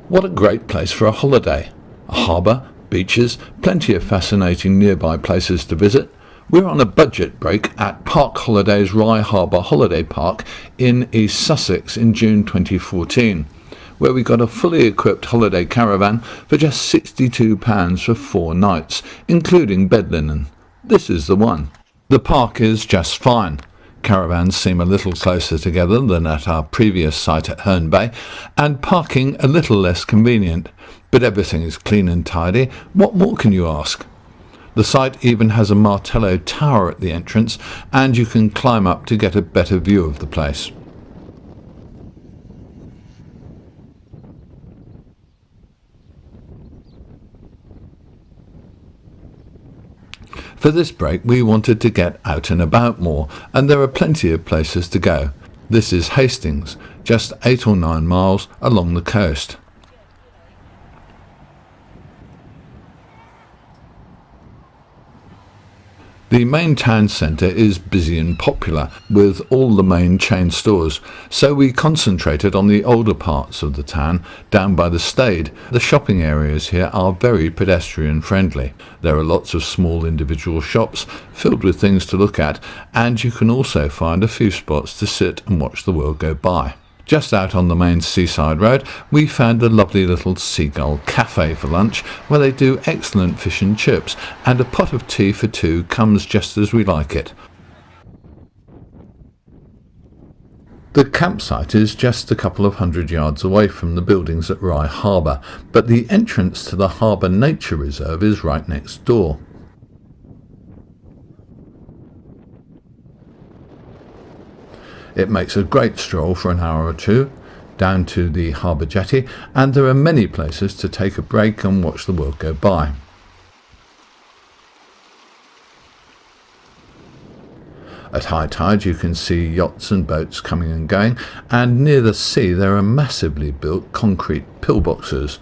What a great place for a holiday. A harbour, beaches, plenty of fascinating nearby places to visit. We're on a budget break at Park Holidays Rye Harbour Holiday Park in East Sussex in June 2014, where we got a fully equipped holiday caravan for just £62 for 4 nights, including bed linen. This is the one. The park is just fine. Caravans seem a little closer together than at our previous site at Herne Bay, and parking a little less convenient, but everything is clean and tidy. What more can you ask? The site even has a Martello tower at the entrance, and you can climb up to get a better view of the place. For this break we wanted to get out and about more, and there are plenty of places to go. This is Hastings, just 8 or 9 miles along the coast. The main town centre is busy and popular, with all the main chain stores, so we concentrated on the older parts of the town, down by the Stade. The shopping areas here are very pedestrian friendly. There are lots of small individual shops filled with things to look at, and you can also find a few spots to sit and watch the world go by. Just out on the main seaside road, we found a lovely little Seagull cafe for lunch, where they do excellent fish and chips, and a pot of tea for 2 comes just as we like it. The campsite is just a couple of 100 yards away from the buildings at Rye Harbour, but the entrance to the Harbour Nature Reserve is right next door. It makes a great stroll for an hour or 2 down to the harbour jetty, and there are many places to take a break and watch the world go by. At high tide you can see yachts and boats coming and going, and near the sea there are massively built concrete pillboxes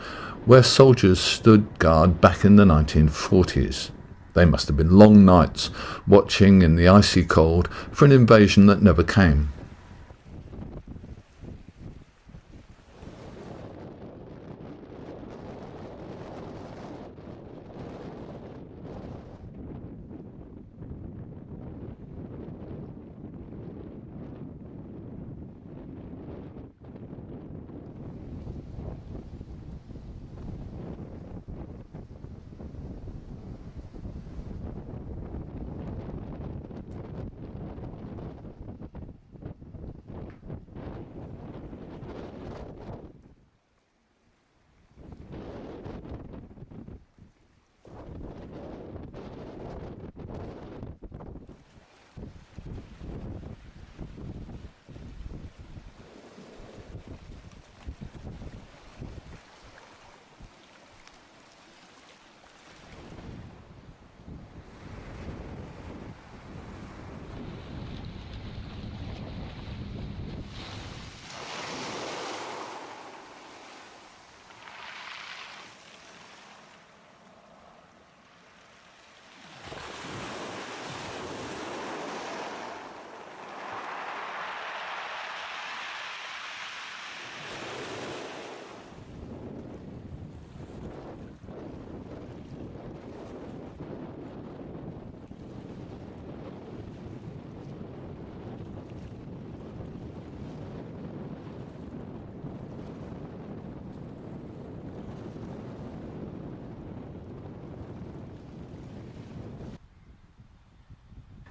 where soldiers stood guard back in the 1940s. They must have been long nights watching in the icy cold for an invasion that never came.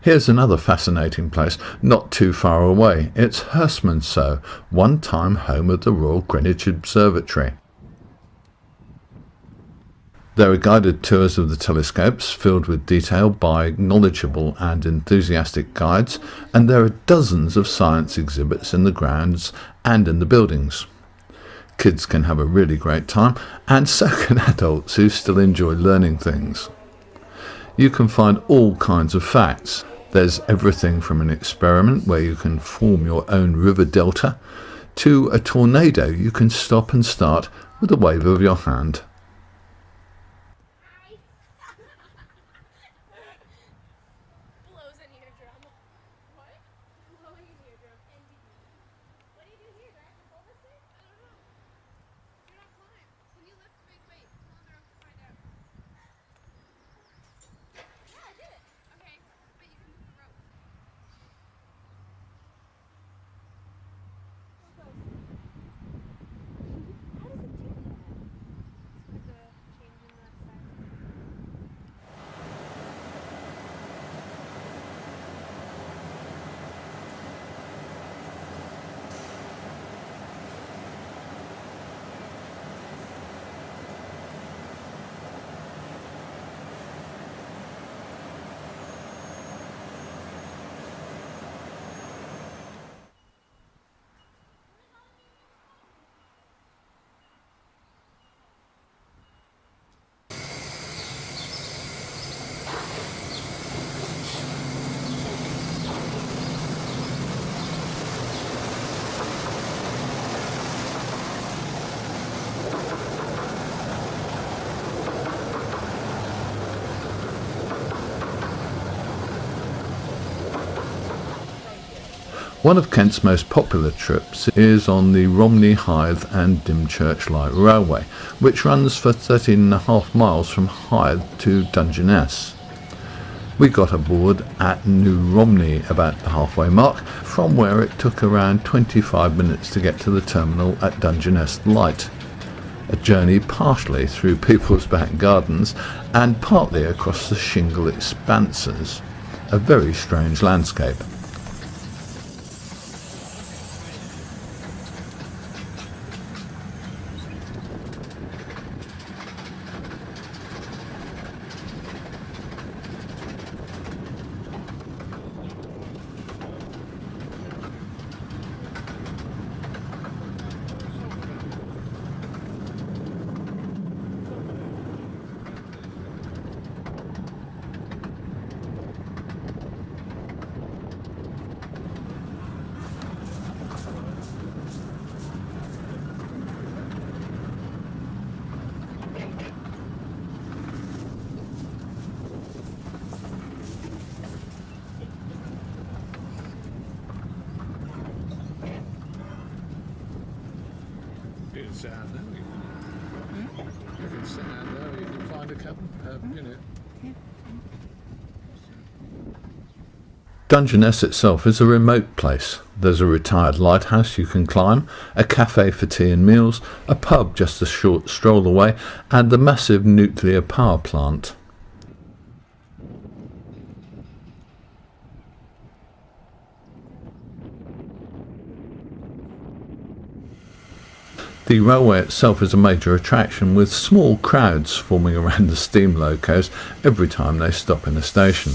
Here's another fascinating place not too far away. It's Hastings, one time home of the Royal Greenwich Observatory. There are guided tours of the telescopes filled with detail by knowledgeable and enthusiastic guides, and there are dozens of science exhibits in the grounds and in the buildings. Kids can have a really great time, and so can adults who still enjoy learning things. You can find all kinds of facts. There's everything from an experiment where you can form your own river delta, to a tornado you can stop and start with a wave of your hand. One of Kent's most popular trips is on the Romney, Hythe and Dymchurch Light Railway, which runs for 13.5 miles from Hythe to Dungeness. We got aboard at New Romney about the halfway mark, from where it took around 25 minutes to get to the terminal at Dungeness Light. A journey partially through people's back gardens and partly across the shingle expanses. A very strange landscape. You can sit out there. You can sit out there. You can find a cabin. Dungeness itself is a remote place. There's a retired lighthouse you can climb, a cafe for tea and meals, a pub just a short stroll away, and the massive nuclear power plant. The railway itself is a major attraction, with small crowds forming around the steam locos every time they stop in a station.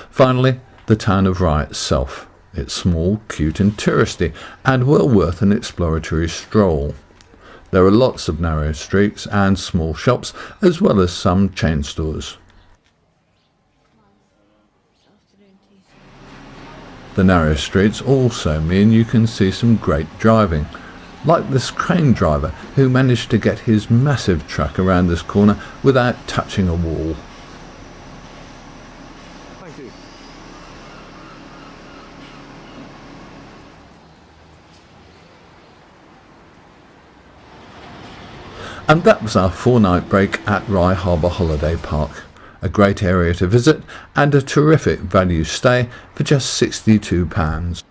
Finally, the town of Rye itself. It's small, cute and touristy, and well worth an exploratory stroll. There are lots of narrow streets and small shops, as well as some chain stores. The narrow streets also mean you can see some great driving, like this crane driver who managed to get his massive truck around this corner without touching a wall. Thank you. And that was our 4-night break at Rye Harbour Holiday Park. A great area to visit and a terrific value stay for just £62.